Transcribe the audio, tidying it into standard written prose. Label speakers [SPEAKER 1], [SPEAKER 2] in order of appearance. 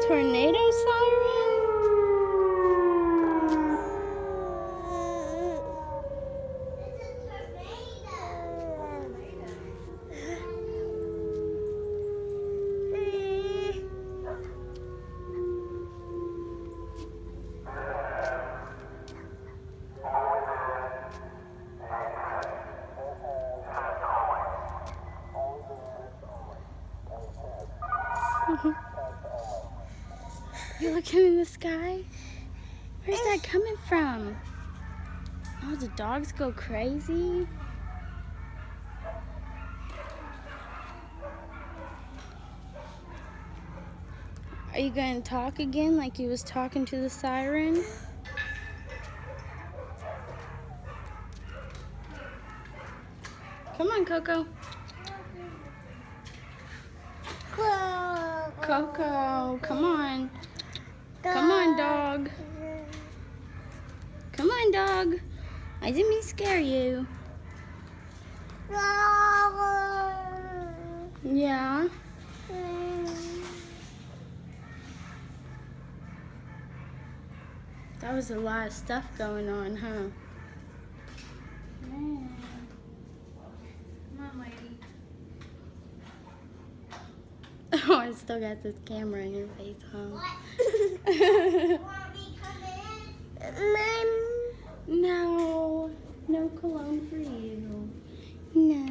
[SPEAKER 1] tornado siren? You looking in the sky? Where's that coming from? Oh, the dogs go crazy. Are you going to talk again like you was talking to the siren? Come on, Coco. Coco, come on. Come on, dog. Come on, dog. I didn't mean to scare you. Yeah. That was a lot of stuff going on, huh? Man. Come on, lady. Oh, I still got this camera in your face, huh?
[SPEAKER 2] Want me to come in?
[SPEAKER 1] No. No cologne for you. No.